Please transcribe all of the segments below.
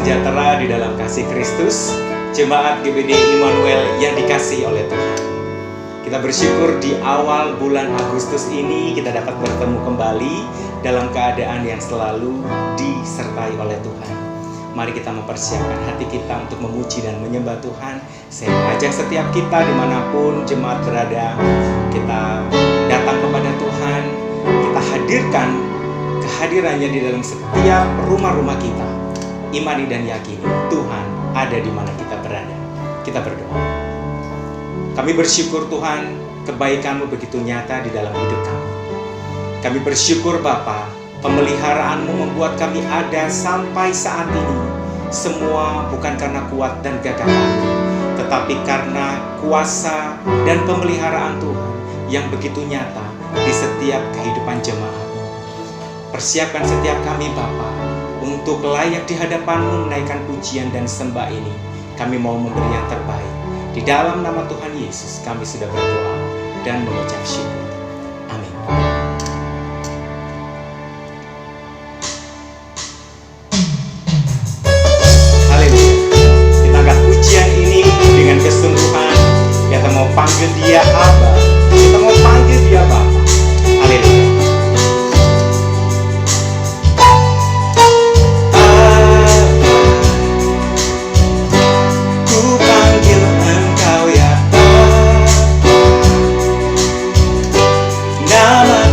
sejahtera di dalam kasih Kristus, Jemaat GBD Immanuel yang dikasihi oleh Tuhan. Kita bersyukur di awal bulan Agustus ini kita dapat bertemu kembali dalam keadaan yang selalu disertai oleh Tuhan. Mari kita mempersiapkan hati kita untuk memuji dan menyembah Tuhan. Saya mengajak setiap kita dimanapun jemaat berada, kita datang kepada Tuhan, kita hadirkan kehadirannya di dalam setiap rumah-rumah kita. Imani dan yakini Tuhan ada di mana kita berada. Kita berdoa. Kami bersyukur Tuhan, kebaikan-Mu begitu nyata di dalam hidup kami. Kami bersyukur Bapa, pemeliharaanmu membuat kami ada sampai saat ini. Semua bukan karena kuat dan gagah kami, tetapi karena kuasa dan pemeliharaan Tuhan yang begitu nyata di setiap kehidupan jemaat. Persiapkan setiap kami Bapa untuk layak di hadapan-Mu menaikkan pujian dan sembah ini. Kami mau memberi yang terbaik. Di dalam nama Tuhan Yesus kami sudah berdoa dan mengucap syukur. Amin. Haleluya. Kita angkat pujian ini dengan kesungguhan. Kita mau panggil Dia Aba. Kita mau panggil Dia Bapa. Haleluya. Nama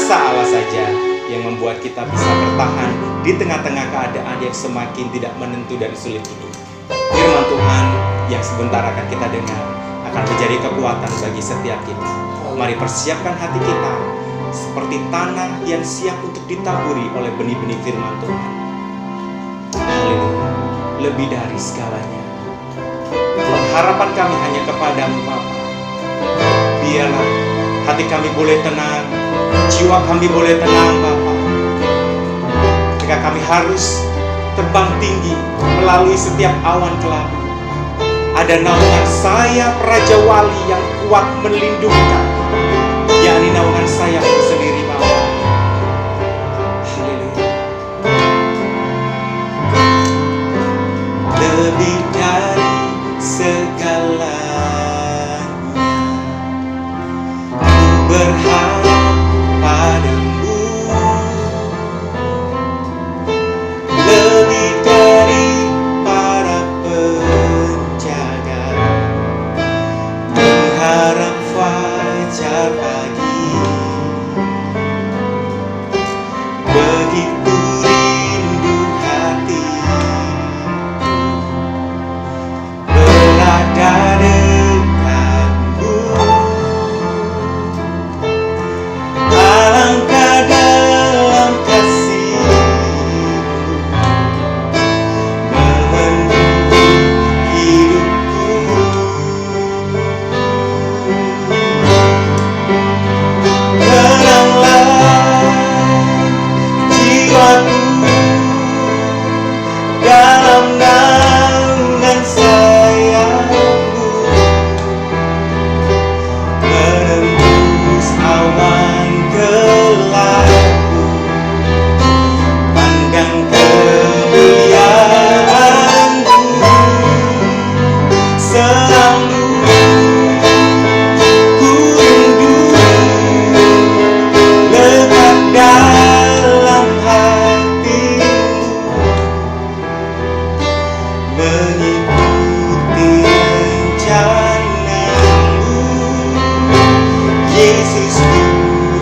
kuasa Allah saja yang membuat kita bisa bertahan di tengah-tengah keadaan yang semakin tidak menentu dan sulit ini. Firman Tuhan yang sebentar akan kita dengar akan menjadi kekuatan bagi setiap kita. Mari persiapkan hati kita seperti tanah yang siap untuk ditaburi oleh benih-benih firman Tuhan. Haleluya. Lebih dari segalanya, harapan kami hanya kepadamu Bapa. Biarlah hati kami boleh tenang, jiwa kami boleh tenang Bapa. Ketika kami harus terbang tinggi melalui setiap awan kelabu, ada naungan sayap Raja Wali yang kuat melindungi kami, yakni naungan sayap sendiri Bapa. Haleluya. Lebih dari segalanya, ku berharap padamu. Lebih dari para penjaga, mengharap fajar pagi. Begitu rindu hati berada dekatmu. Alangkah dalam kasih-Mu memenuhi hidupku. Tenanglah jiwaku dalam naungan sayap-Mu, menembus awan gelapku. Pandang kemuliaan-Mu, selalu ku rindu lekat dalam hati-Mu, mengikuti rencana-Mu. Yesus, ku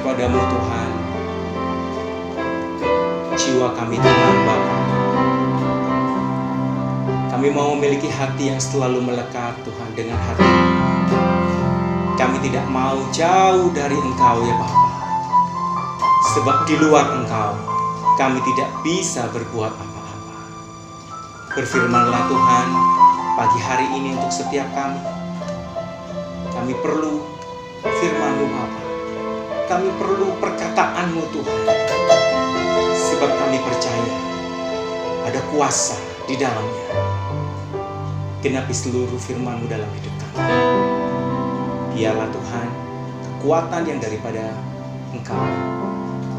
kepadamu Tuhan, jiwa kami tenang Bapa. Kami mau memiliki hati yang selalu melekat Tuhan dengan hati. Kami tidak mau jauh dari Engkau ya Bapa. Sebab di luar Engkau, kami tidak bisa berbuat apa-apa. Berfirmanlah Tuhan pagi hari ini untuk setiap kami. Kami perlu firman-Mu Bapa. Kami perlu perkataan-Mu Tuhan. Sebab kami percaya ada kuasa di dalamnya. Genapi seluruh firman-Mu dalam hidup kami. Dialah Tuhan kekuatan yang daripada Engkau,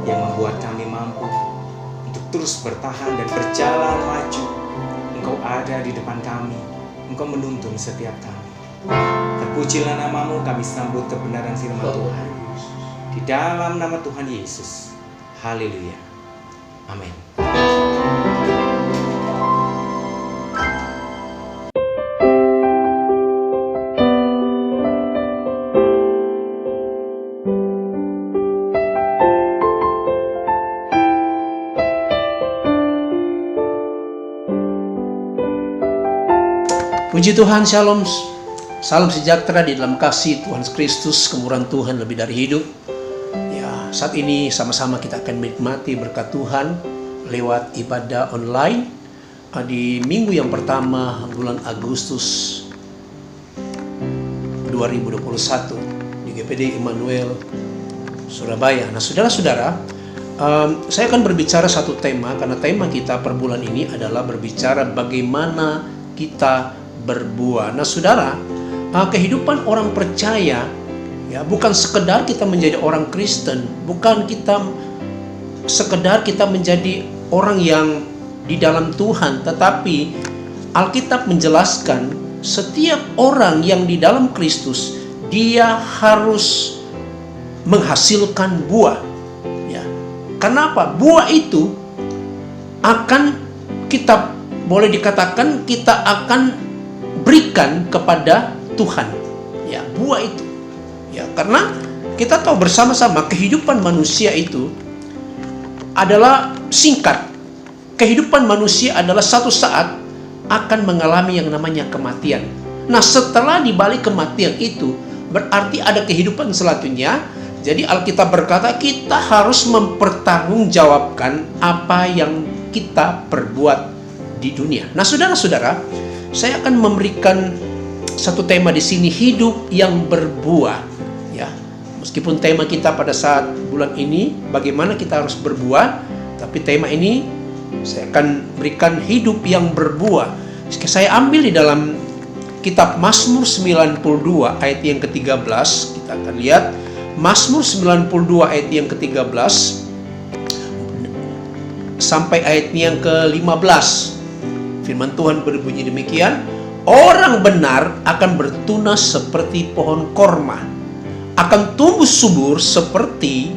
yang membuat kami mampu untuk terus bertahan dan berjalan maju. Engkau ada di depan kami. Engkau menuntun setiap kami. Terpujilah nama-Mu, kami sambut kebenaran firman Tuhan. Di dalam nama Tuhan Yesus. Haleluya. Amin. Puji Tuhan, Shalom, salam sejahtera di dalam kasih Tuhan Kristus, kemurahan Tuhan lebih dari hidup. Ya, saat ini sama-sama kita akan menikmati berkat Tuhan lewat ibadah online di minggu yang pertama bulan Agustus 2021 di GPD Immanuel Surabaya. Nah, saudara-saudara, saya akan berbicara satu tema, karena tema kita per bulan ini adalah berbicara bagaimana kita berbuah. Nah, saudara, kehidupan orang percaya ya bukan sekedar kita menjadi orang Kristen, bukan sekedar kita menjadi orang yang di dalam Tuhan, tetapi Alkitab menjelaskan setiap orang yang di dalam Kristus dia harus menghasilkan buah. Ya. Kenapa? Buah itu akan kita boleh dikatakan kita akan berikan kepada Tuhan. Ya, buah itu. Ya, karena kita tahu bersama-sama kehidupan manusia itu adalah singkat. Kehidupan manusia adalah satu saat akan mengalami yang namanya kematian. Nah, setelah dibalik kematian itu berarti ada kehidupan selanjutnya. Jadi Alkitab berkata kita harus mempertanggungjawabkan apa yang kita perbuat di dunia. Nah, saudara-saudara, saya akan memberikan satu tema di sini, hidup yang berbuah. Ya, meskipun tema kita pada saat bulan ini bagaimana kita harus berbuah, tapi tema ini saya akan berikan hidup yang berbuah. Saya ambil di dalam kitab Mazmur 92 ayat yang ke-13. Kita akan lihat Mazmur 92 ayat yang ke-13 sampai ayat yang ke-15. Firman Tuhan berbunyi demikian, orang benar akan bertunas seperti pohon korma, akan tumbuh subur seperti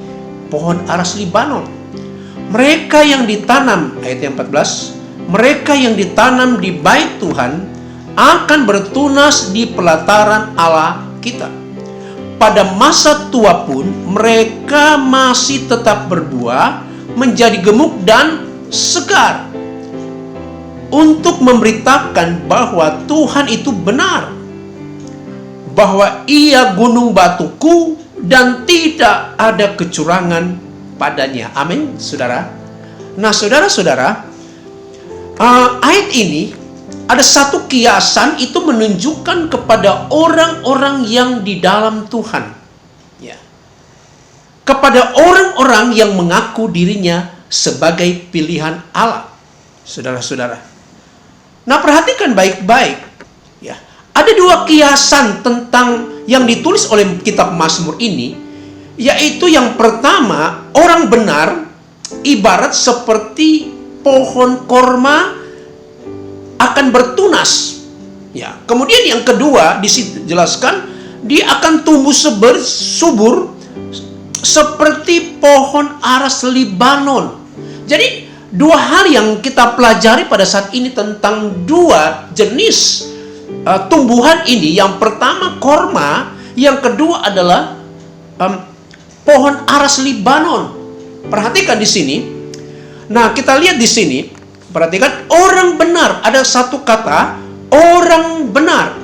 pohon aras Libanon. Mereka yang ditanam, ayat yang 14, mereka yang ditanam di bait Tuhan akan bertunas di pelataran Allah kita. Pada masa tua pun mereka masih tetap berbuah, menjadi gemuk dan segar, untuk memberitakan bahwa Tuhan itu benar, bahwa Ia gunung batuku dan tidak ada kecurangan padanya. Amin, saudara. Nah, saudara-saudara, ayat ini ada satu kiasan, itu menunjukkan kepada orang-orang yang di dalam Tuhan, ya, kepada orang-orang yang mengaku dirinya sebagai pilihan Allah. Saudara-saudara, nah, perhatikan baik-baik. Ya, ada dua kiasan tentang yang ditulis oleh kitab Mazmur ini, yaitu yang pertama, orang benar ibarat seperti pohon korma akan bertunas. Ya, kemudian yang kedua dijelaskan dia akan tumbuh subur seperti pohon aras Libanon. Jadi dua hal yang kita pelajari pada saat ini tentang dua jenis tumbuhan ini. Yang pertama korma, yang kedua adalah pohon aras Libanon. Perhatikan di sini. Nah, kita lihat di sini, perhatikan orang benar. Ada satu kata, orang benar.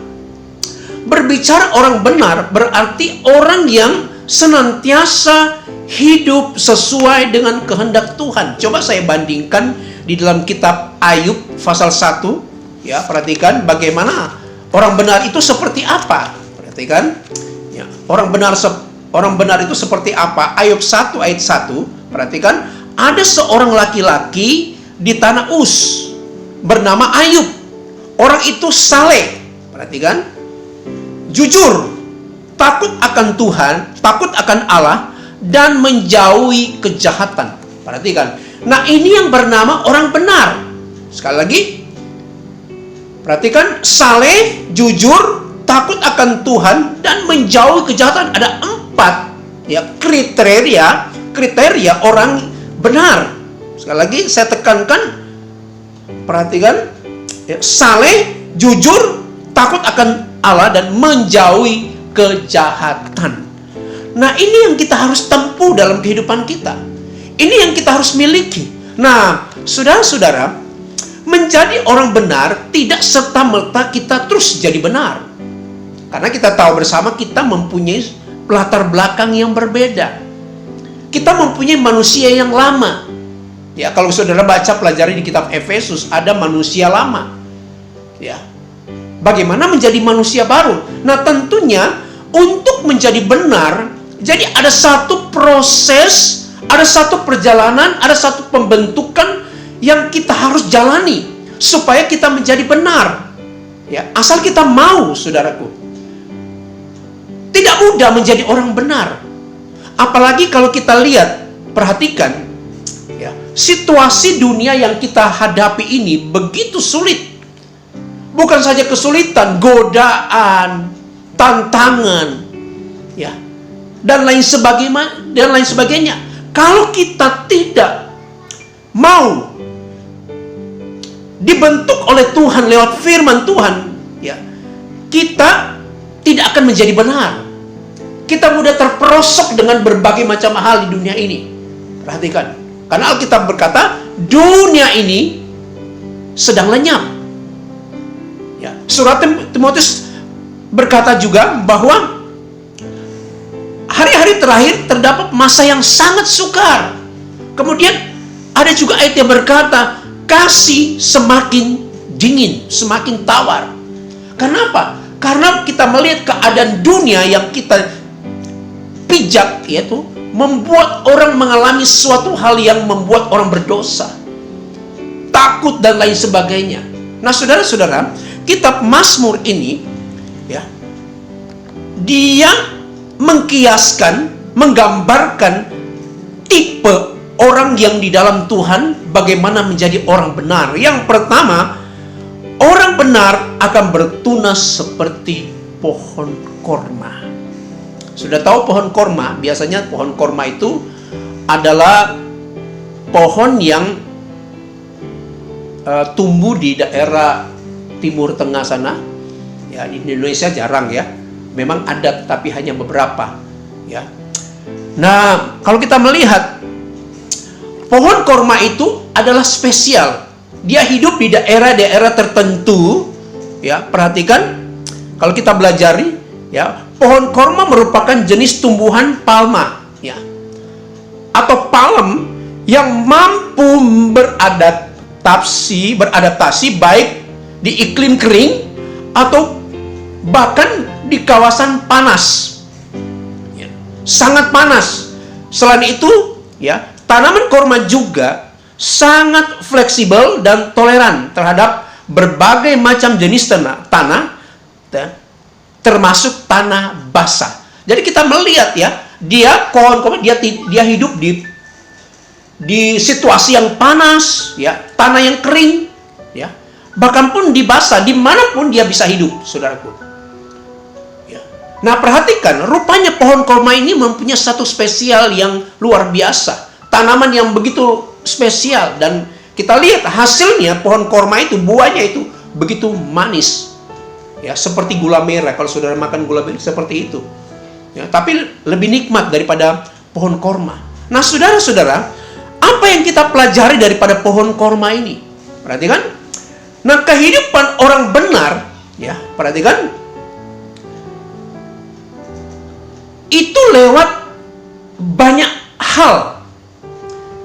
Berbicara orang benar berarti orang yang senantiasa hidup sesuai dengan kehendak Tuhan. Coba saya bandingkan di dalam kitab Ayub pasal 1. Ya, perhatikan bagaimana orang benar itu seperti apa. Perhatikan. Ya, orang benar itu seperti apa? Ayub 1 ayat 1. Perhatikan, ada seorang laki-laki di tanah Uz bernama Ayub. Orang itu saleh. Perhatikan. Jujur, takut akan Tuhan, takut akan Allah, dan menjauhi kejahatan. Perhatikan. Nah, ini yang bernama orang benar. Sekali lagi, perhatikan, saleh, jujur, takut akan Tuhan, dan menjauhi kejahatan. Ada 4 ya kriteria orang benar. Sekali lagi saya tekankan, perhatikan, ya, saleh, jujur, takut akan Allah, dan menjauhi kejahatan. Nah, ini yang kita harus tempuh dalam kehidupan kita. Ini yang kita harus miliki. Nah, saudara-saudara, menjadi orang benar tidak serta-merta kita terus jadi benar. Karena kita tahu bersama kita mempunyai latar belakang yang berbeda. Kita mempunyai manusia yang lama. Ya, kalau saudara baca pelajari di kitab Efesus, ada manusia lama. Ya. Bagaimana menjadi manusia baru? Nah, tentunya untuk menjadi benar, jadi ada satu proses, ada satu perjalanan, ada satu pembentukan yang kita harus jalani supaya kita menjadi benar. Ya, asal kita mau, saudaraku. Tidak mudah menjadi orang benar. Apalagi kalau kita lihat, perhatikan, ya, situasi dunia yang kita hadapi ini begitu sulit. Bukan saja kesulitan, godaan, tantangan, ya, dan lain sebagainya. Kalau kita tidak mau dibentuk oleh Tuhan lewat firman Tuhan, ya, kita tidak akan menjadi benar. Kita mudah terperosok dengan berbagai macam hal di dunia ini. Perhatikan, karena Alkitab berkata, dunia ini sedang lenyap. Ya, surat Timotius berkata juga bahwa hari-hari terakhir terdapat masa yang sangat sukar. Kemudian ada juga ayat yang berkata, kasih semakin dingin, semakin tawar. Kenapa? Karena kita melihat keadaan dunia yang kita pijak, yaitu membuat orang mengalami suatu hal yang membuat orang berdosa, takut, dan lain sebagainya. Nah, saudara-saudara, kitab Mazmur ini, ya, dia mengkiaskan, menggambarkan tipe orang yang di dalam Tuhan, bagaimana menjadi orang benar. Yang pertama, orang benar akan bertunas seperti pohon korma. Sudah tahu pohon korma? Biasanya pohon korma itu adalah pohon yang tumbuh di daerah Timur Tengah sana. Ya, di Indonesia jarang, ya. Memang ada, tapi hanya beberapa, ya. Nah, kalau kita melihat pohon korma itu adalah spesial. Dia hidup di daerah-daerah tertentu, ya. Perhatikan, kalau kita belajari, ya, pohon korma merupakan jenis tumbuhan palma, ya, atau palem yang mampu beradaptasi baik di iklim kering atau bahkan di kawasan panas, ya, sangat panas. Selain itu, ya, tanaman korma juga sangat fleksibel dan toleran terhadap berbagai macam jenis tanah, termasuk tanah basah. Jadi kita melihat, ya, pohon korma dia hidup di situasi yang panas, ya, tanah yang kering, ya, bahkan pun di basah, dimanapun dia bisa hidup, saudaraku. Ya. Nah, perhatikan, rupanya pohon korma ini mempunyai satu spesial yang luar biasa, tanaman yang begitu spesial, dan kita lihat hasilnya pohon korma itu, buahnya itu begitu manis, ya, seperti gula merah. Kalau saudara makan gula merah seperti itu, ya, tapi lebih nikmat daripada pohon korma. Nah, saudara-saudara, apa yang kita pelajari daripada pohon korma ini? Perhatikan. Nah, kehidupan orang benar, ya, perhatikan, itu lewat banyak hal.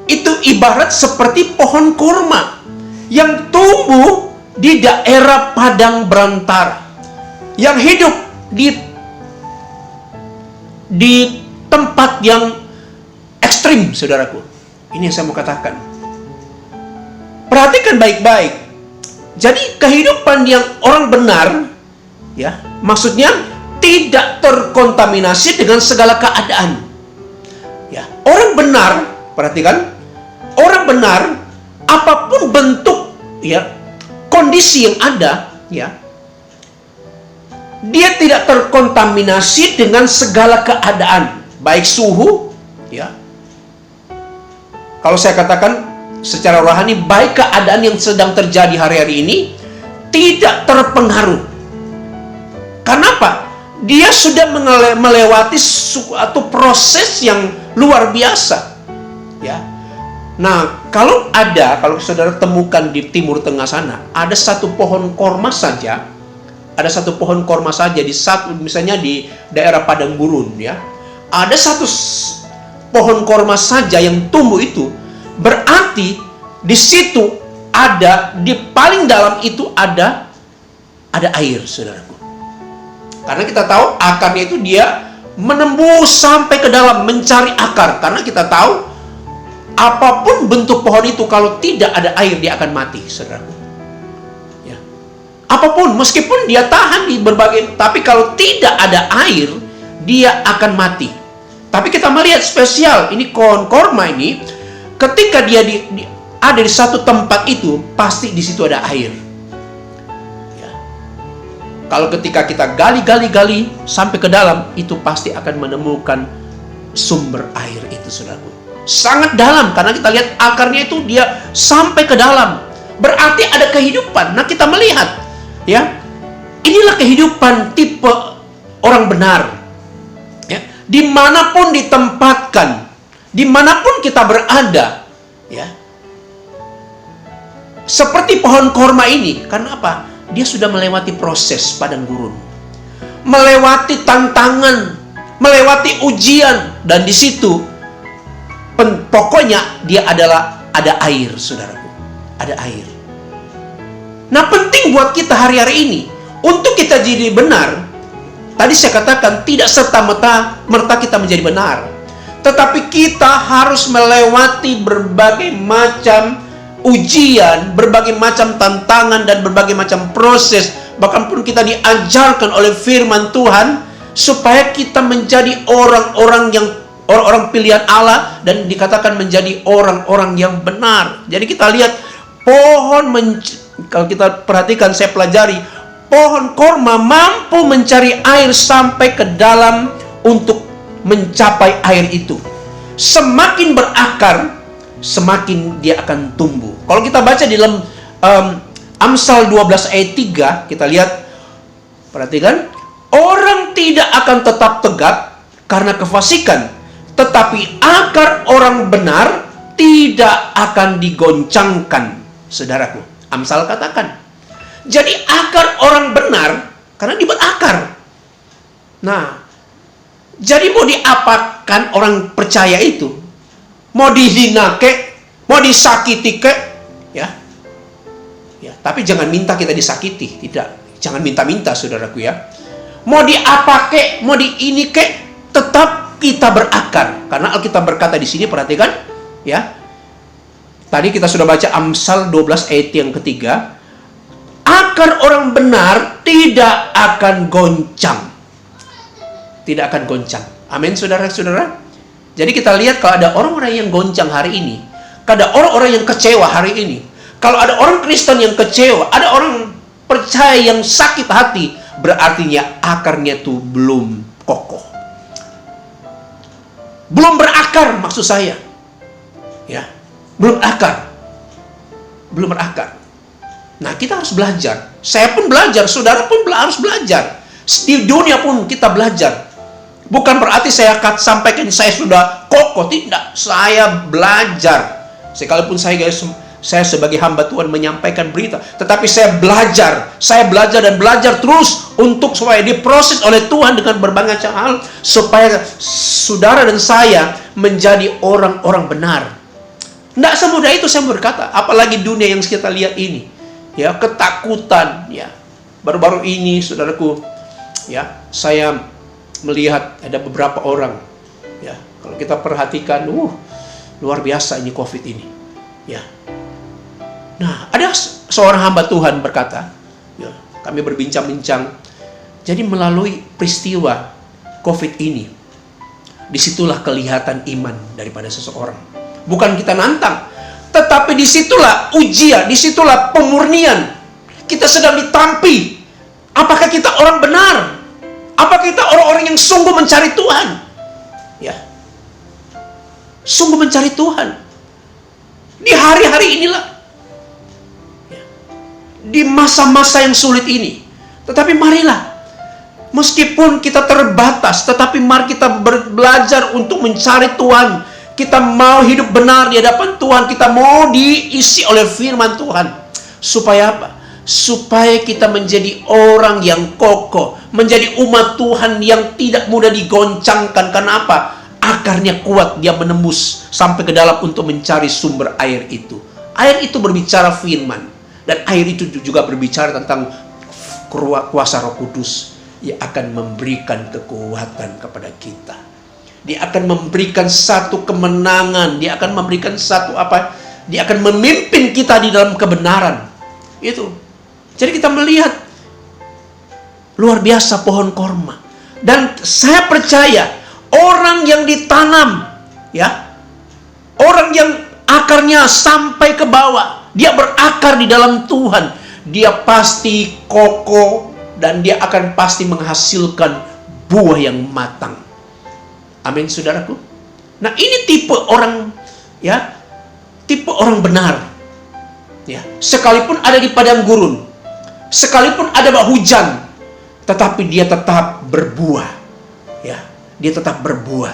Itu ibarat seperti pohon korma yang tumbuh di daerah padang belantara, yang hidup di tempat yang ekstrim, saudaraku. Ini yang saya mau katakan. Perhatikan baik-baik. Jadi kehidupan yang orang benar, ya, maksudnya tidak terkontaminasi dengan segala keadaan. Ya, orang benar, perhatikan, orang benar, apapun bentuk, ya, kondisi yang ada, ya, dia tidak terkontaminasi dengan segala keadaan, baik suhu, ya. Kalau saya katakan secara rohani, baik keadaan yang sedang terjadi hari-hari ini tidak terpengaruh. Kenapa? Dia sudah melewati suatu proses yang luar biasa, ya. Nah, kalau saudara temukan di Timur Tengah sana, ada satu pohon korma saja, misalnya di daerah Padang Gurun, ya, ada satu pohon korma saja yang tumbuh itu, berarti di situ di paling dalam itu ada air, saudaraku. Karena kita tahu akarnya itu dia menembus sampai ke dalam, mencari akar. Karena kita tahu apapun bentuk pohon itu, kalau tidak ada air dia akan mati, saudaraku. Ya. Apapun, meskipun dia tahan di berbagai, tapi kalau tidak ada air dia akan mati. Tapi kita melihat spesial ini pohon korma ini, ketika dia ada di satu tempat itu, pasti di situ ada air. Kalau ketika kita gali sampai ke dalam, itu pasti akan menemukan sumber air itu, saudaraku. Sangat dalam, karena kita lihat akarnya itu dia sampai ke dalam. Berarti ada kehidupan. Nah, kita melihat, ya, inilah kehidupan tipe orang benar. Ya, dimanapun ditempatkan, dimanapun kita berada, ya, seperti pohon korma ini. Karena apa? Dia sudah melewati proses padang gurun, melewati tantangan, melewati ujian, dan di situ pokoknya dia ada air, saudaraku, ada air. Nah, penting buat kita hari-hari ini untuk kita jadi benar. Tadi saya katakan tidak serta-merta kita menjadi benar, tetapi kita harus melewati berbagai macam ujian, berbagai macam tantangan, dan berbagai macam proses. Bahkan pun kita diajarkan oleh firman Tuhan supaya kita menjadi orang-orang pilihan Allah, dan dikatakan menjadi orang-orang yang benar. Jadi kita lihat kalau kita perhatikan, saya pelajari, pohon korma mampu mencari air sampai ke dalam untuk mencapai air itu. Semakin berakar, semakin dia akan tumbuh. Kalau kita baca di dalam Amsal 12 ayat 3, kita lihat, perhatikan, orang tidak akan tetap tegak karena kefasikan, tetapi akar orang benar tidak akan digoncangkan, saudaraku. Amsal katakan. Jadi akar orang benar karena dia berakar. Nah, jadi mau diapakan orang percaya itu? Mau dihina kek, mau disakiti kek, ya. Tapi jangan minta kita disakiti, tidak. Jangan minta-minta, saudaraku, ya. Mau diapa kek, mau di ini kek, tetap kita berakar. Karena Alkitab berkata di sini, perhatikan, ya. Tadi kita sudah baca Amsal 12 ayat yang ketiga, akar orang benar tidak akan goncang. Tidak akan goncang. Amin, saudara-saudara. Jadi kita lihat kalau ada orang-orang yang goncang hari ini, kalau ada orang-orang yang kecewa hari ini, kalau ada orang Kristen yang kecewa, ada orang percaya yang sakit hati, berartinya akarnya itu belum kokoh. Belum berakar, maksud saya. Ya, belum akar. Belum berakar. Nah, kita harus belajar. Saya pun belajar, saudara pun harus belajar. Di dunia pun kita belajar. Bukan berarti saya akan sampaikan saya sudah kokoh, tidak. Saya belajar. Sekalipun saya sebagai hamba Tuhan menyampaikan berita, tetapi saya belajar dan belajar terus untuk supaya diproses oleh Tuhan dengan berbagai hal, supaya saudara dan saya menjadi orang-orang benar. Tidak semudah itu saya berkata, apalagi dunia yang kita lihat ini, ya, ketakutan, ya. Baru-baru ini, saudaraku, ya, saya melihat ada beberapa orang, ya, kalau kita perhatikan, luar biasa ini COVID ini, ya. Nah, ada seorang hamba Tuhan berkata, ya, kami berbincang-bincang, jadi melalui peristiwa COVID ini, disitulah kelihatan iman daripada seseorang. Bukan kita nantang, tetapi disitulah ujian, disitulah pemurnian. Kita sedang ditampi. Apakah kita orang benar? Apakah kita orang-orang yang sungguh mencari Tuhan? Ya, sungguh mencari Tuhan. Di hari-hari inilah, ya, di masa-masa yang sulit ini. Tetapi marilah, meskipun kita terbatas, tetapi mari kita belajar untuk mencari Tuhan. Kita mau hidup benar di hadapan Tuhan. Kita mau diisi oleh firman Tuhan. Supaya apa? Supaya kita menjadi orang yang kokoh. Menjadi umat Tuhan yang tidak mudah digoncangkan. Karena apa? Akarnya kuat. Dia menembus sampai ke dalam untuk mencari sumber air itu. Air itu berbicara firman. Dan air itu juga berbicara tentang kuasa Roh Kudus yang akan memberikan kekuatan kepada kita. Dia akan memberikan satu kemenangan. Dia akan memberikan satu apa? Dia akan memimpin kita di dalam kebenaran. Itu. Jadi kita melihat luar biasa pohon korma. Dan saya percaya orang yang ditanam, ya, orang yang akarnya sampai ke bawah, dia berakar di dalam Tuhan, dia pasti kokoh dan dia akan pasti menghasilkan buah yang matang. Amin, saudaraku. Nah, ini tipe orang, ya, tipe orang benar. Ya, sekalipun ada di padang gurun, sekalipun ada hujan, tetapi dia tetap berbuah. Ya, dia tetap berbuah.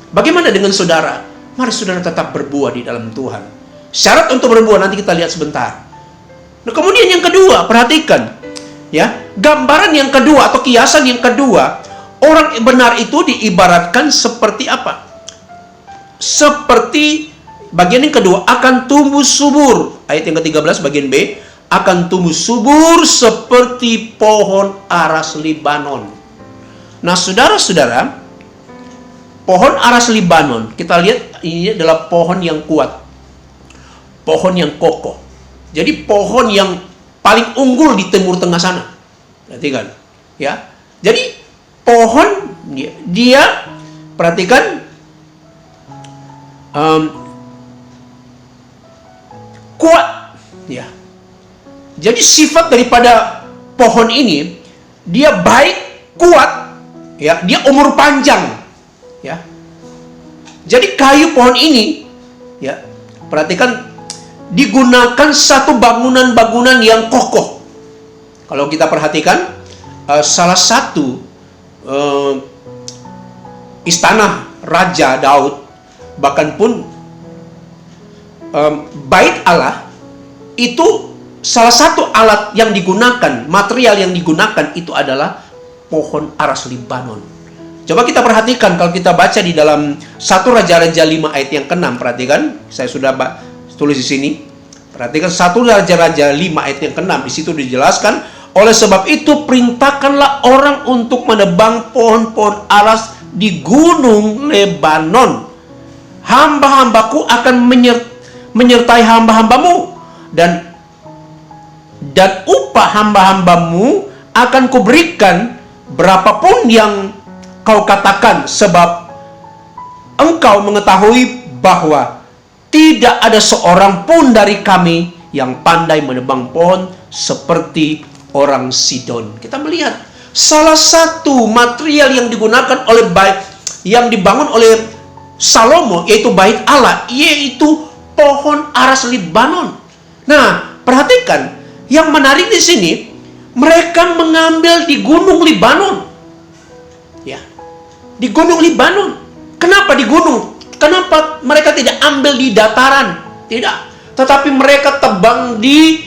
Bagaimana dengan saudara? Mari saudara tetap berbuah di dalam Tuhan. Syarat untuk berbuah nanti kita lihat sebentar. Nah, kemudian yang kedua, perhatikan, ya, gambaran yang kedua atau kiasan yang kedua, orang benar itu diibaratkan seperti apa? Seperti bagian yang kedua, akan tumbuh subur. Ayat yang ke-13 bagian B, akan tumbuh subur seperti pohon aras Libanon. Nah, saudara-saudara, pohon aras Libanon, kita lihat ini adalah pohon yang kuat. Pohon yang kokoh. Jadi pohon yang paling unggul di Timur Tengah sana. Perhatikan, ya. Jadi pohon dia perhatikan kuat, ya. Jadi sifat daripada pohon ini, dia baik, kuat, ya. Dia umur panjang, ya. Jadi kayu pohon ini, ya, perhatikan, digunakan satu bangunan-bangunan yang kokoh. Kalau kita perhatikan, salah satu istana Raja Daud, bahkan pun bait Allah, itu salah satu alat yang digunakan, material yang digunakan itu adalah pohon aras Libanon. Coba kita perhatikan kalau kita baca di dalam 1 Raja-Raja 5 ayat yang ke-6, perhatikan, saya sudah tulis di sini. Perhatikan 1 Raja-Raja 5 ayat yang ke-6, di situ dijelaskan, oleh sebab itu perintahkanlah orang untuk menebang pohon-pohon aras di gunung Lebanon. Hamba-hambaku akan menyertai hamba-hambamu, dan upah hamba-hambamu akan kuberikan berapapun yang kau katakan, sebab engkau mengetahui bahwa tidak ada seorang pun dari kami yang pandai menebang pohon seperti orang Sidon. Kita melihat salah satu material yang digunakan oleh yang dibangun oleh Salomo, yaitu bait Allah, yaitu pohon aras Libanon. Nah, perhatikan, yang menarik di sini, mereka mengambil di gunung Libanon. Ya. Di Gunung Libanon. Kenapa di gunung? Kenapa mereka tidak ambil di dataran? Tidak. Tetapi mereka tebang di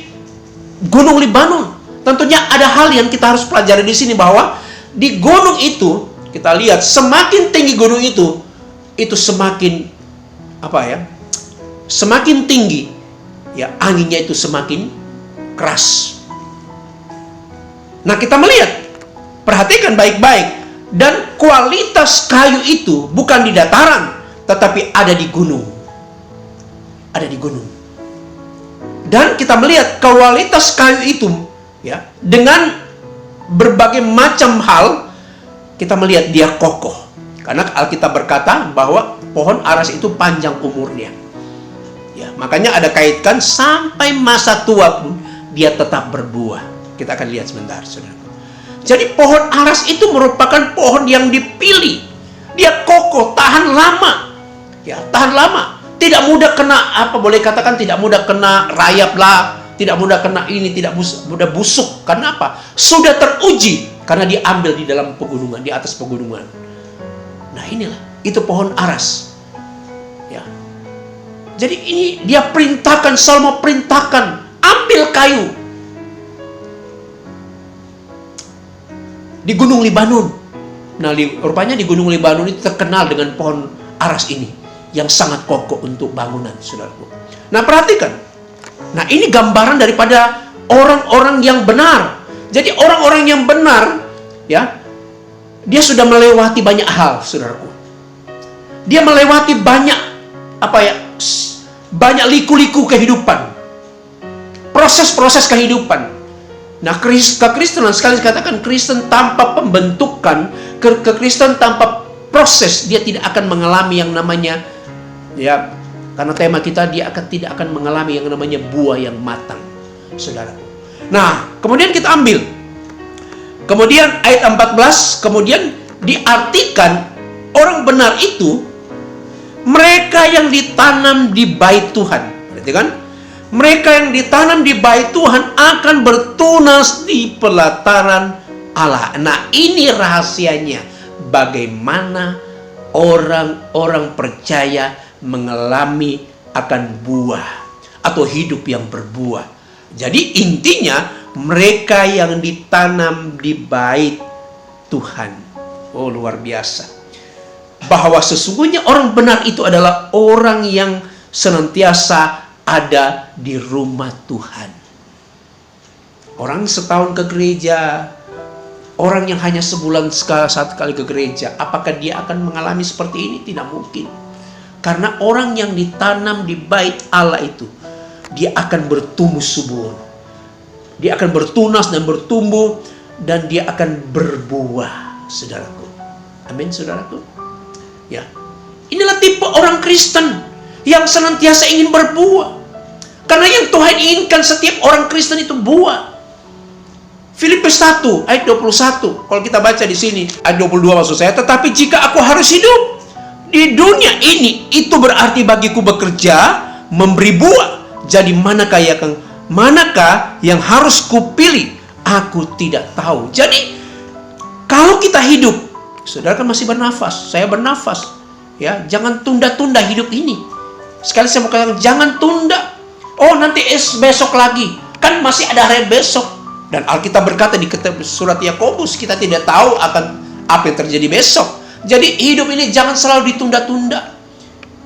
Gunung Libanon. Tentunya ada hal yang kita harus pelajari di sini, bahwa di gunung itu kita lihat semakin tinggi gunung itu semakin semakin tinggi ya, anginnya itu semakin keras. Nah, kita melihat, perhatikan baik-baik, dan kualitas kayu itu bukan di dataran, tetapi ada di gunung. Ada di gunung. Dan kita melihat kualitas kayu itu ya, dengan berbagai macam hal, kita melihat dia kokoh. Karena Alkitab berkata bahwa pohon aras itu panjang umurnya. Ya, makanya ada kaitkan sampai masa tua pun dia tetap berbuah. Kita akan lihat sebentar, saudara. Jadi pohon aras itu merupakan pohon yang dipilih. Dia kokoh, tahan lama. Ya, tahan lama. Tidak mudah kena, boleh katakan tidak mudah kena rayap lah, tidak mudah kena ini, tidak mudah busuk. Karena apa? Sudah teruji karena diambil di dalam pegunungan, di atas pegunungan. Nah, inilah, itu pohon aras. Ya. Jadi ini dia perintahkan, Salomo perintahkan, ambil kayu di Gunung Libanon. Nah, rupanya di Gunung Libanon itu terkenal dengan pohon aras ini yang sangat kokoh untuk bangunan, saudaraku. Nah, perhatikan. Nah, ini gambaran daripada orang-orang yang benar. Jadi orang-orang yang benar, ya, dia sudah melewati banyak hal, saudaraku. Dia melewati banyak banyak liku-liku kehidupan, proses-proses kehidupan. Nah, kekristenan, sekali katakan Kristen tanpa pembentukan, kekristenan tanpa proses, dia tidak akan mengalami yang namanya, ya, karena tema kita, dia tidak akan mengalami yang namanya buah yang matang, saudara. Nah, kemudian kita ambil, kemudian ayat 14, kemudian diartikan orang benar itu mereka yang ditanam di bait Tuhan. Berarti kan? Mereka yang ditanam di bait Tuhan akan bertunas di pelataran Allah. Nah, ini rahasianya. Bagaimana orang-orang percaya mengalami akan buah atau hidup yang berbuah. Jadi intinya mereka yang ditanam di bait Tuhan. Oh, luar biasa. Bahwa sesungguhnya orang benar itu adalah orang yang senantiasa ada di rumah Tuhan. Orang setahun ke gereja, orang yang hanya sebulan satu kali ke gereja, apakah dia akan mengalami seperti ini? Tidak mungkin. Karena orang yang ditanam di bait Allah itu, dia akan bertumbuh subur. Dia akan bertunas dan bertumbuh, dan dia akan berbuah, saudaraku. Amin, saudaraku. Ya, inilah tipe orang Kristen yang senantiasa ingin berbuah. Karena yang Tuhan inginkan setiap orang Kristen itu buah. Filipi 1 ayat 21. Kalau kita baca di sini ayat 22 maksud saya, tetapi jika aku harus hidup di dunia ini, itu berarti bagiku bekerja, memberi buah. Jadi manakah yang harus kupilih? Aku tidak tahu. Jadi kalau kita hidup, saudara kan masih bernafas, saya bernafas, ya, jangan tunda-tunda hidup ini. Sekali saya mau katakan, jangan tunda. Oh, nanti besok lagi. Kan masih ada hari besok. Dan Alkitab berkata di surat Yakobus, kita tidak tahu akan apa yang terjadi besok. Jadi hidup ini jangan selalu ditunda-tunda.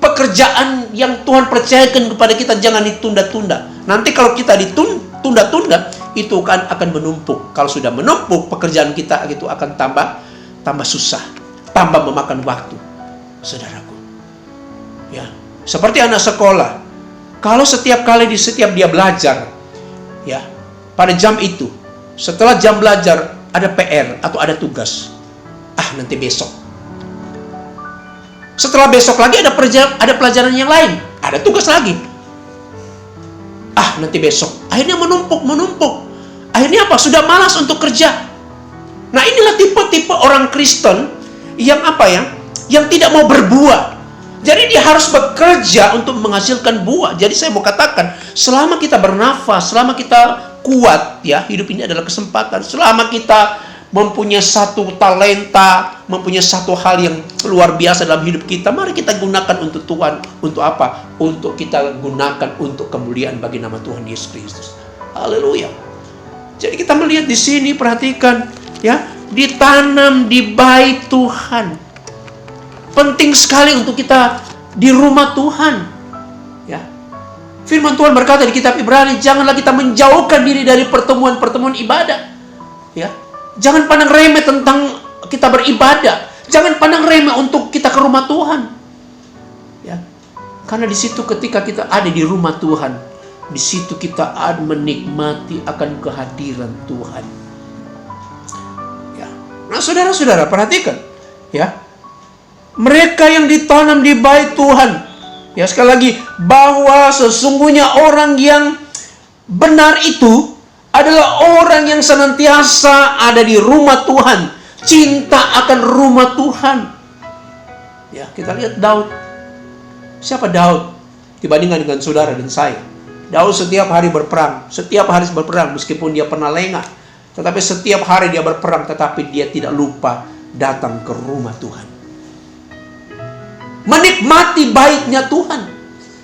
Pekerjaan yang Tuhan percayakan kepada kita jangan ditunda-tunda. Nanti kalau kita ditunda-tunda, itu akan menumpuk. Kalau sudah menumpuk, pekerjaan kita itu akan tambah susah, tambah memakan waktu, saudaraku. Ya, seperti anak sekolah. Kalau setiap dia belajar, ya, pada jam itu, setelah jam belajar ada PR atau ada tugas, nanti besok. Setelah besok lagi ada pelajaran yang lain, ada tugas lagi. Nanti besok. Akhirnya menumpuk. Akhirnya apa? Sudah malas untuk kerja. Nah, inilah tipe-tipe orang Kristen yang yang tidak mau berbuah. Jadi dia harus bekerja untuk menghasilkan buah. Jadi saya mau katakan, selama kita bernafas, selama kita kuat, ya, hidup ini adalah kesempatan. Selama kita mempunyai satu talenta, mempunyai satu hal yang luar biasa dalam hidup kita, mari kita gunakan untuk Tuhan. Untuk apa? Untuk kita gunakan untuk kemuliaan bagi nama Tuhan Yesus Kristus. Haleluya. Jadi kita melihat di sini, perhatikan ya, ditanam di bait Tuhan. Penting sekali untuk kita di rumah Tuhan. Ya. Firman Tuhan berkata di kitab Ibrani, janganlah kita menjauhkan diri dari pertemuan-pertemuan ibadah. Ya. Jangan pandang remeh tentang kita beribadah. Jangan pandang remeh untuk kita ke rumah Tuhan. Ya. Karena di situ ketika kita ada di rumah Tuhan, di situ kita akan menikmati akan kehadiran Tuhan. Ya. Nah, saudara-saudara, perhatikan, ya. Mereka yang ditanam di bait Tuhan, ya, sekali lagi, bahwa sesungguhnya orang yang benar itu adalah orang yang senantiasa ada di rumah Tuhan, cinta akan rumah Tuhan. Ya, kita lihat Daud. Siapa Daud dibandingkan dengan saudara dan saya? Daud setiap hari berperang, meskipun dia pernah lengah, tetapi setiap hari dia berperang, tetapi dia tidak lupa datang ke rumah Tuhan, menikmati baitnya Tuhan.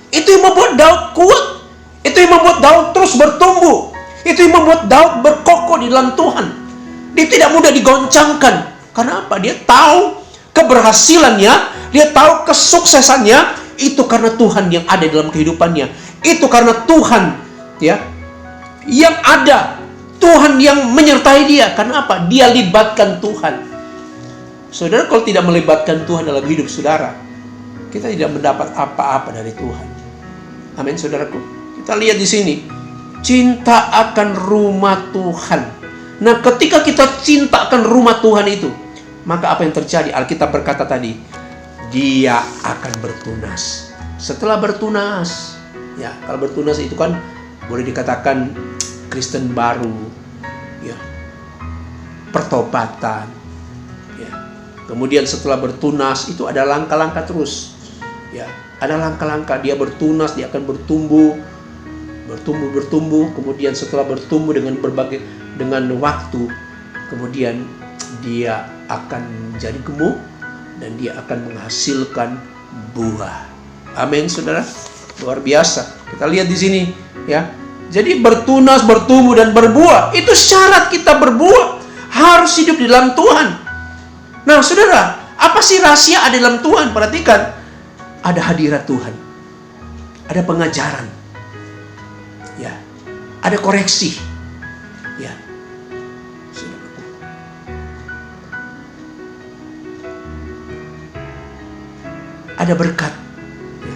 Itu yang membuat Daud kuat, itu yang membuat Daud terus bertumbuh, itu yang membuat Daud berkokoh di dalam Tuhan. Dia tidak mudah digoncangkan. Karena apa? Dia tahu keberhasilannya, dia tahu kesuksesannya, itu karena Tuhan yang ada dalam kehidupannya. Itu karena Tuhan, ya, yang ada, Tuhan yang menyertai dia. Karena apa? Dia libatkan Tuhan. Saudara, kalau tidak melibatkan Tuhan dalam hidup saudara, kita tidak mendapat apa-apa dari Tuhan. Amin, saudaraku. Kita lihat di sini, cinta akan rumah Tuhan. Nah, ketika kita cinta akan rumah Tuhan itu, maka apa yang terjadi? Alkitab berkata tadi, dia akan bertunas. Setelah bertunas, ya, kalau bertunas itu kan boleh dikatakan Kristen baru, ya, pertobatan, ya. Kemudian setelah bertunas itu ada langkah-langkah terus, ya, ada langkah-langkah. Dia bertunas, dia akan bertumbuh. Kemudian setelah bertumbuh dengan waktu, kemudian dia akan menjadi gemuk dan dia akan menghasilkan buah. Amin, saudara. Luar biasa. Kita lihat di sini, ya. Jadi bertunas, bertumbuh dan berbuah, itu syarat kita berbuah. Harus hidup di dalam Tuhan. Nah, saudara, apa sih rahasia ada dalam Tuhan? Perhatikan, ada hadirat Tuhan, ada pengajaran, ya, ada koreksi, ya. Ada berkat, ya.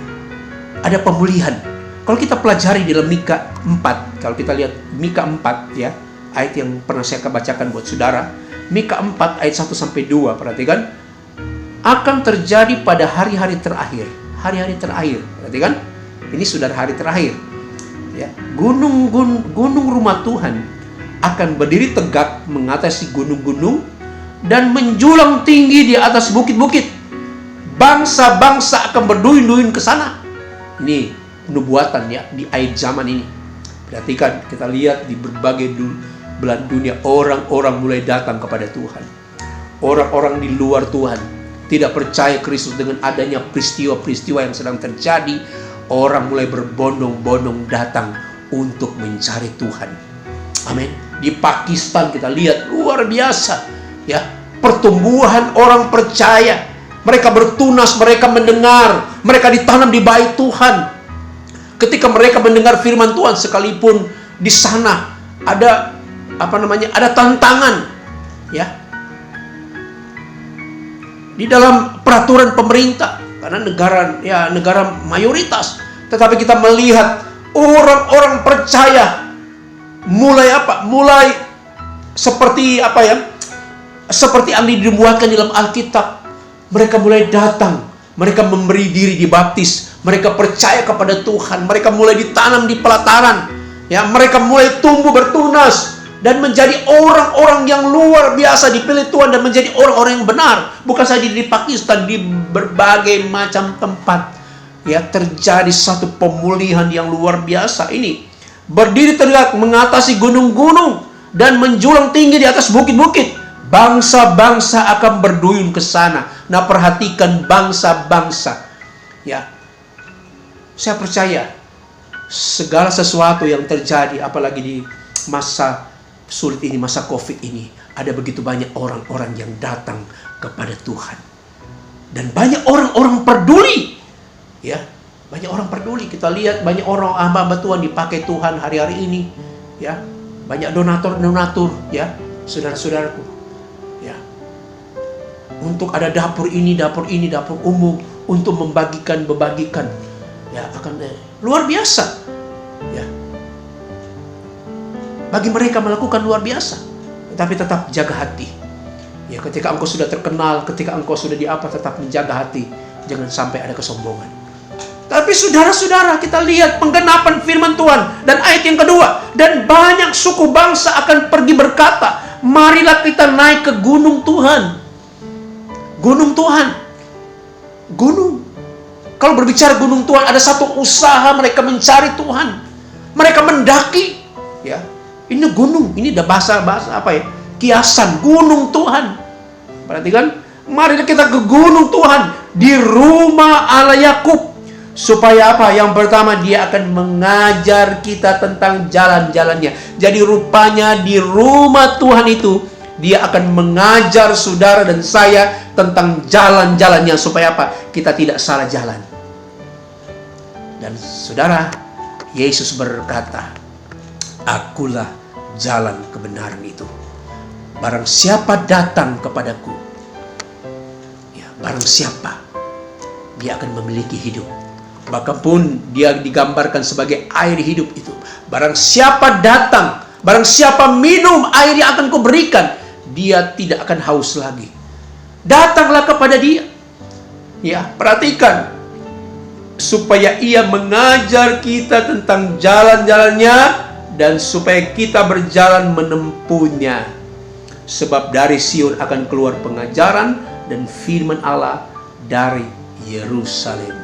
Ada pemulihan. Kalau kita pelajari di dalam Mika 4, kalau kita lihat Mika 4, ya, ayat yang pernah saya bacakan buat saudara, Mika 4 ayat 1-2, perhatikan, akan terjadi pada hari-hari terakhir. Hari-hari terakhir, perhatikan, ini sudah hari terakhir, ya. Gunung rumah Tuhan akan berdiri tegak mengatasi gunung-gunung dan menjulang tinggi di atas bukit-bukit. Bangsa-bangsa akan berduyun-duyun ke sana. Ini nubuatan, ya, di akhir zaman ini. Perhatikan, kita lihat di berbagai belahan dunia orang-orang mulai datang kepada Tuhan. Orang-orang di luar Tuhan tidak percaya Kristus. Dengan adanya peristiwa-peristiwa yang sedang terjadi, orang mulai berbondong-bondong datang untuk mencari Tuhan. Amin. Di Pakistan kita lihat luar biasa, ya, pertumbuhan orang percaya. Mereka bertunas, mereka mendengar, mereka ditanam di bait Tuhan. Ketika mereka mendengar firman Tuhan, sekalipun di sana ada ada tantangan, ya, di dalam peraturan pemerintah, karena negara mayoritas, tetapi kita melihat orang-orang percaya mulai seperti seperti yang dibuatkan dalam Alkitab. Mereka mulai datang, mereka memberi diri dibaptis, mereka percaya kepada Tuhan, mereka mulai ditanam di pelataran, ya, mereka mulai tumbuh bertunas dan menjadi orang-orang yang luar biasa dipilih Tuhan dan menjadi orang-orang yang benar. Bukan saja di Pakistan, di berbagai macam tempat, ya, terjadi satu pemulihan yang luar biasa. Ini berdiri tegak mengatasi gunung-gunung dan menjulang tinggi di atas bukit-bukit. Bangsa-bangsa akan berduyun ke sana. Nah, perhatikan bangsa-bangsa. Ya. Saya percaya segala sesuatu yang terjadi, apalagi di masa sulit ini, masa Covid ini, ada begitu banyak orang-orang yang datang kepada Tuhan. Dan banyak orang-orang peduli. Ya, banyak orang peduli. Kita lihat banyak orang hamba-hamba Tuhan dipakai Tuhan hari-hari ini. Ya, banyak donatur-donatur, ya, saudara-saudaraku. Ya. Untuk ada dapur ini, dapur umum, untuk membagikan. Ya, akan luar biasa. Ya. Bagi mereka melakukan luar biasa. Tetapi tetap jaga hati. Ya, ketika engkau sudah terkenal, ketika engkau sudah tetap menjaga hati. Jangan sampai ada kesombongan. Tapi saudara-saudara, kita lihat penggenapan firman Tuhan. Dan ayat yang kedua. Dan banyak suku bangsa akan pergi berkata, marilah kita naik ke gunung Tuhan. Gunung Tuhan. Gunung. Kalau berbicara gunung Tuhan, ada satu usaha mereka mencari Tuhan. Mereka mendaki. Ya. Ini gunung. Ini udah bahasa apa ya? Kiasan gunung Tuhan. Perhatikan, mari kita ke gunung Tuhan di rumah Allah Yakub. Supaya apa? Yang pertama, dia akan mengajar kita tentang jalan-jalannya. Jadi rupanya di rumah Tuhan itu, dia akan mengajar saudara dan saya tentang jalan-jalannya. Supaya apa? Kita tidak salah jalan. Dan saudara, Yesus berkata, akulah jalan kebenaran itu. Barang siapa datang kepadaku, ya, barang siapa, dia akan memiliki hidup. Bahkan pun dia digambarkan sebagai air hidup itu. Barang siapa datang, barang siapa minum air yang akan kuberikan, dia tidak akan haus lagi. Datanglah kepada dia. Ya, perhatikan. Supaya ia mengajar kita tentang jalan-jalannya, dan supaya kita berjalan menempuhnya. Sebab dari Sion akan keluar pengajaran dan firman Allah dari Yerusalem.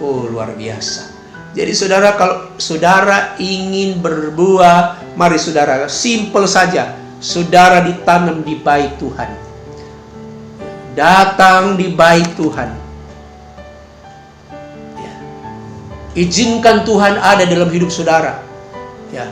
Oh, luar biasa. Jadi saudara, kalau saudara ingin berbuah, mari saudara, simple saja. Saudara ditanam di bait Tuhan. Datang di bait Tuhan. Ya. Izinkan Tuhan ada dalam hidup saudara. Ya.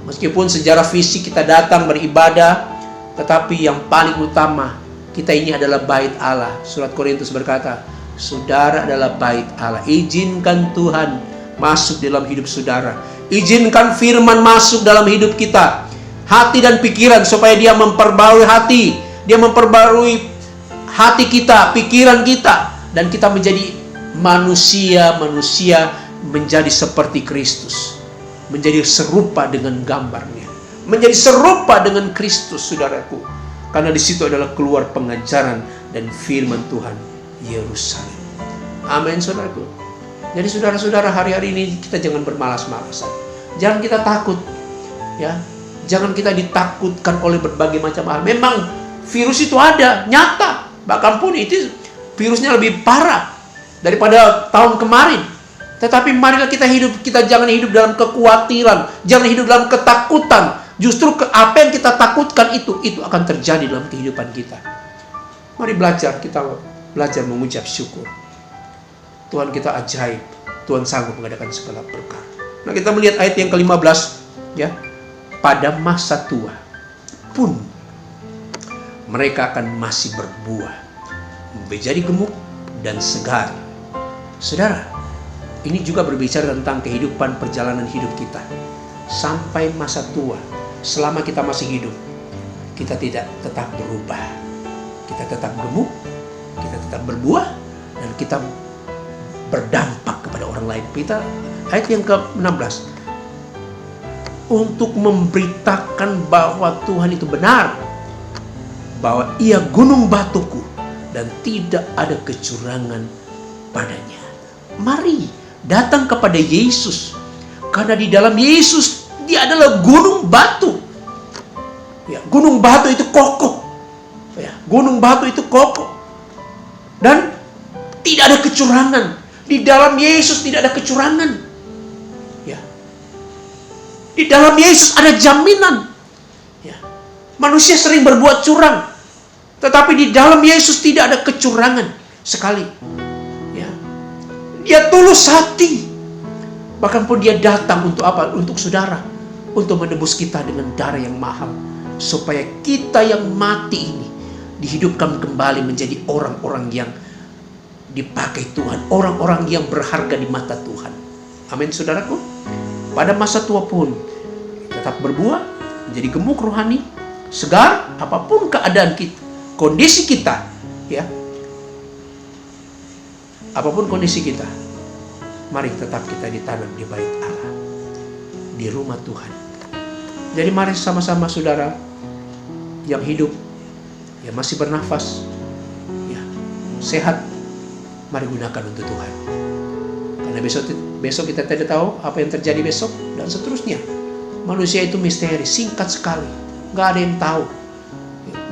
Meskipun secara fisik kita datang beribadah, tetapi yang paling utama, kita ini adalah bait Allah. Surat Korintus berkata, saudara adalah bait Allah. Izinkan Tuhan masuk dalam hidup saudara. Izinkan firman masuk dalam hidup kita. Hati dan pikiran, supaya dia memperbarui hati. Dia memperbarui hati kita, pikiran kita. Dan kita menjadi manusia menjadi seperti Kristus. Menjadi serupa dengan gambarnya. Menjadi serupa dengan Kristus, saudaraku. Karena di situ adalah keluar pengajaran dan firman Tuhan Yerusalem. Amin, saudaraku. Jadi saudara-saudara, hari-hari ini kita jangan bermalas-malasan. Jangan kita takut. Ya, jangan kita ditakutkan oleh berbagai macam hal. Memang virus itu ada, nyata. Bahkan pun itu virusnya lebih parah daripada tahun kemarin. Tetapi marilah kita jangan hidup dalam kekhawatiran, jangan hidup dalam ketakutan. Justru apa yang kita takutkan itu akan terjadi dalam kehidupan kita. Mari kita belajar mengucap syukur. Tuhan kita ajaib, Tuhan sanggup mengadakan segala perkara. Nah, kita melihat ayat yang ke-15, ya. Pada masa tua pun mereka akan masih berbuah, menjadi gemuk dan segar. Saudara, ini juga berbicara tentang kehidupan perjalanan hidup kita sampai masa tua. Selama kita masih hidup, kita tidak tetap berubah. Kita tetap gemuk, kita tetap berbuah, dan kita berdampak kepada orang lain. Kita ayat yang ke-16, untuk memberitakan bahwa Tuhan itu benar, bahwa ia gunung batuku dan tidak ada kecurangan padanya. Mari datang kepada Yesus, karena di dalam Yesus dia adalah gunung batu. Ya, gunung batu itu kokoh. Ya, gunung batu itu kokoh. Dan tidak ada kecurangan. Di dalam Yesus tidak ada kecurangan. Ya. Di dalam Yesus ada jaminan. Ya. Manusia sering berbuat curang. Tetapi di dalam Yesus tidak ada kecurangan sekali. Ya. Dia tulus hati. Bahkan pun dia datang untuk apa? Untuk saudara. Untuk menebus kita dengan darah yang mahal. Supaya kita yang mati ini dihidupkan kembali menjadi orang-orang yang dipakai Tuhan. Orang-orang yang berharga di mata Tuhan. Amin, saudaraku. Pada masa tua pun tetap berbuah, menjadi gemuk rohani, segar, apapun keadaan kita, kondisi kita, ya, apapun kondisi kita, mari tetap kita ditanam di bait Allah, di rumah Tuhan. Jadi mari sama-sama saudara yang hidup, yang masih bernafas, ya, sehat, mari gunakan untuk Tuhan. Karena besok kita tidak tahu apa yang terjadi besok dan seterusnya. Manusia itu misteri, singkat sekali. Nggak ada yang tahu.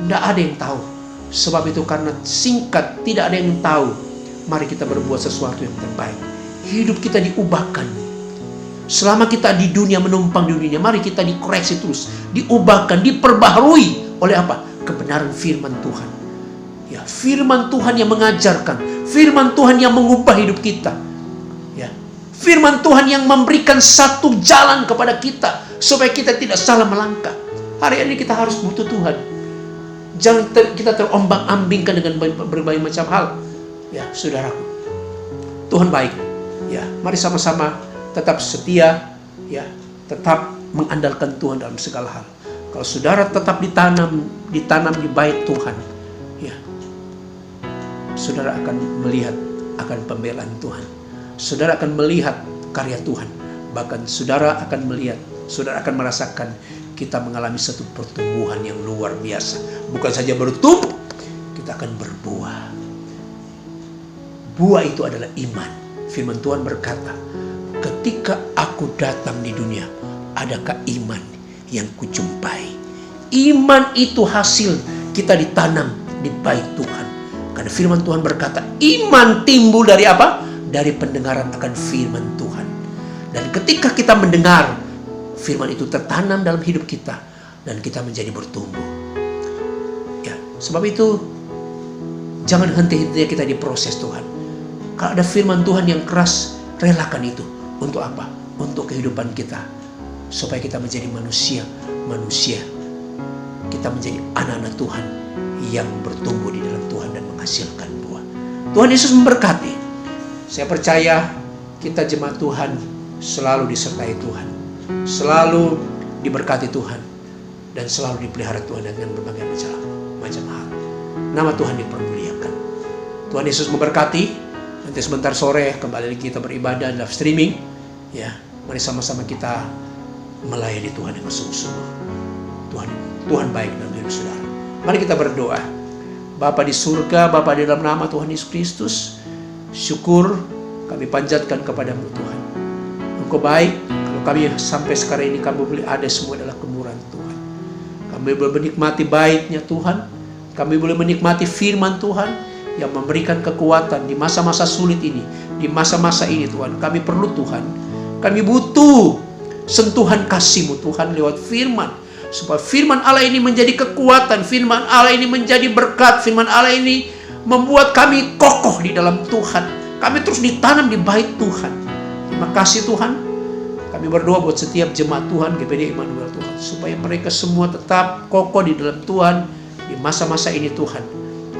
Nggak ada yang tahu. Sebab itu karena singkat, tidak ada yang tahu. Mari kita berbuat sesuatu yang terbaik. Hidup kita diubahkan. Selama kita di dunia, menumpang di dunia, mari kita dikoreksi terus. Diubahkan, diperbaharui oleh apa? Kebenaran firman Tuhan. Ya, firman Tuhan yang mengajarkan. Firman Tuhan yang mengubah hidup kita. Ya, firman Tuhan yang memberikan satu jalan kepada kita. Supaya kita tidak salah melangkah. Hari ini kita harus butuh Tuhan. Jangan kita terombang-ambingkan dengan berbagai macam hal. Ya, saudaraku. Tuhan baik. Ya, mari sama-sama tetap setia. Ya, tetap mengandalkan Tuhan dalam segala hal. Kalau saudara tetap ditanam di bait Tuhan, ya, saudara akan melihat akan pembelaan Tuhan. Saudara akan melihat karya Tuhan. Bahkan saudara akan melihat, saudara akan merasakan kita mengalami satu pertumbuhan yang luar biasa. Bukan saja bertumbuh, kita akan berbuah. Buah itu adalah iman. Firman Tuhan berkata, ketika aku datang di dunia, adakah iman yang kujumpai? Iman itu hasil kita ditanam di bait Tuhan. Karena firman Tuhan berkata, iman timbul dari apa? Dari pendengaran akan firman Tuhan. Dan ketika kita mendengar, firman itu tertanam dalam hidup kita dan kita menjadi bertumbuh. Ya, sebab itu jangan henti-hentinya kita diproses Tuhan. Kalau ada firman Tuhan yang keras, relakan itu. Untuk apa? Untuk kehidupan kita. Supaya kita menjadi manusia. Kita menjadi anak-anak Tuhan yang bertumbuh di dalam Tuhan dan menghasilkan buah. Tuhan Yesus memberkati. Saya percaya kita jemaat Tuhan selalu disertai Tuhan. Selalu diberkati Tuhan. Dan selalu dipelihara Tuhan dengan berbagai macam hal. Nama Tuhan dipermuliakan. Tuhan Yesus memberkati. Nanti sebentar sore kembali lagi kita beribadah live streaming. Ya, mari sama-sama kita melayani Tuhan dengan sungguh-sungguh. Tuhan baik dalam hidup saudara. Mari kita berdoa. Bapa di surga, Bapa di dalam nama Tuhan Yesus Kristus, syukur kami panjatkan kepadamu Tuhan. Engkau baik. Kalau kami sampai sekarang ini kami boleh ada, semua adalah kemurahan Tuhan. Kami boleh menikmati baiknya Tuhan. Kami boleh menikmati firman Tuhan yang memberikan kekuatan di masa-masa sulit ini. Di masa-masa ini Tuhan, kami perlu Tuhan. Kami butuh sentuhan kasih-Mu Tuhan lewat firman. Supaya firman Allah ini menjadi kekuatan. Firman Allah ini menjadi berkat. Firman Allah ini membuat kami kokoh di dalam Tuhan. Kami terus ditanam di bait Tuhan. Terima kasih Tuhan. Kami berdoa buat setiap jemaat Tuhan, GBD Immanuel Tuhan. Supaya mereka semua tetap kokoh di dalam Tuhan. Di masa-masa ini Tuhan.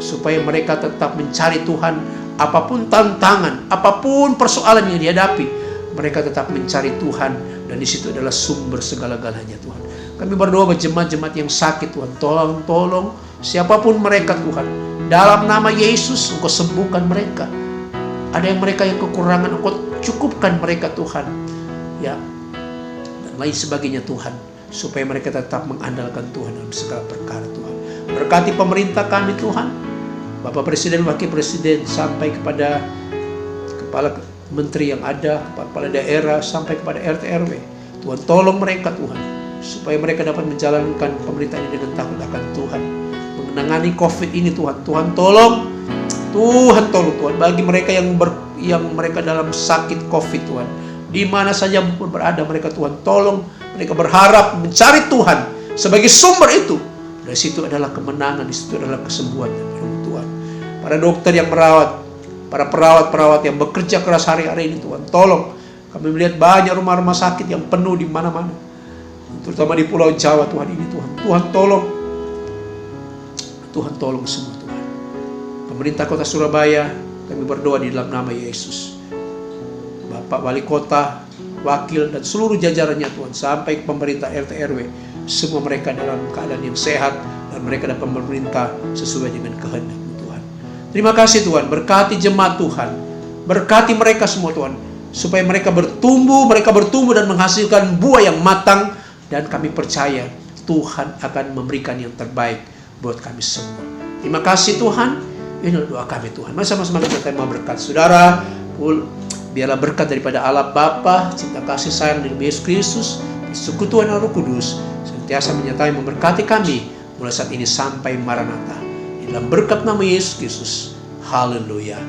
Supaya mereka tetap mencari Tuhan. Apapun tantangan, apapun persoalan yang dihadapi, mereka tetap mencari Tuhan. Dan di situ adalah sumber segala-galanya Tuhan. Kami berdoa buat jemaat-jemaat yang sakit Tuhan. Tolong siapapun mereka Tuhan. Dalam nama Yesus Engkau sembuhkan mereka. Ada yang mereka yang kekurangan, Engkau cukupkan mereka Tuhan. Ya, dan lain sebagainya Tuhan. Supaya mereka tetap mengandalkan Tuhan dalam segala perkara Tuhan. Berkati pemerintah kami Tuhan. Bapak Presiden, Wakil Presiden, sampai kepada kepala menteri yang ada, kepala daerah, sampai kepada RT RW. Tuhan tolong mereka Tuhan. Supaya mereka dapat menjalankan pemerintahan ini dengan takut akan Tuhan. Menangani COVID ini Tuhan. Tuhan tolong Tuhan. Bagi mereka yang mereka dalam sakit COVID Tuhan. Di mana saja berada mereka Tuhan. Tolong mereka berharap mencari Tuhan sebagai sumber itu. Dari situ adalah kemenangan, di situ adalah kesembuhan Tuhan. Para dokter yang merawat, para perawat-perawat yang bekerja keras hari-hari ini Tuhan, tolong. Kami melihat banyak rumah-rumah sakit yang penuh di mana-mana, terutama di Pulau Jawa Tuhan ini Tuhan. Tuhan tolong, Tuhan tolong semua Tuhan. Pemerintah Kota Surabaya, kami berdoa di dalam nama Yesus. Bapak Wali Kota, wakil dan seluruh jajarannya Tuhan, sampai pemerintah RT RW, semua mereka dalam keadaan yang sehat dan mereka dapat memerintah sesuai dengan kehendak-Mu Tuhan. Terima kasih Tuhan, berkati jemaat Tuhan, berkati mereka semua Tuhan, supaya mereka bertumbuh dan menghasilkan buah yang matang, dan kami percaya Tuhan akan memberikan yang terbaik buat kami semua. Terima kasih Tuhan, ini doa kami Tuhan. Sama-sama kita terima berkat saudara. Biarlah berkat daripada Allah Bapa, cinta kasih sayang dari Yesus Kristus, persekutuan Roh Kudus senantiasa menyertai memberkati kami mulai saat ini sampai Maranatha. Dalam berkat nama Yesus Kristus. Haleluya.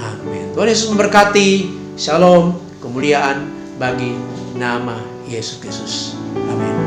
Amin. Tuhan Yesus memberkati. Shalom, kemuliaan bagi nama Yesus Kristus. Amin.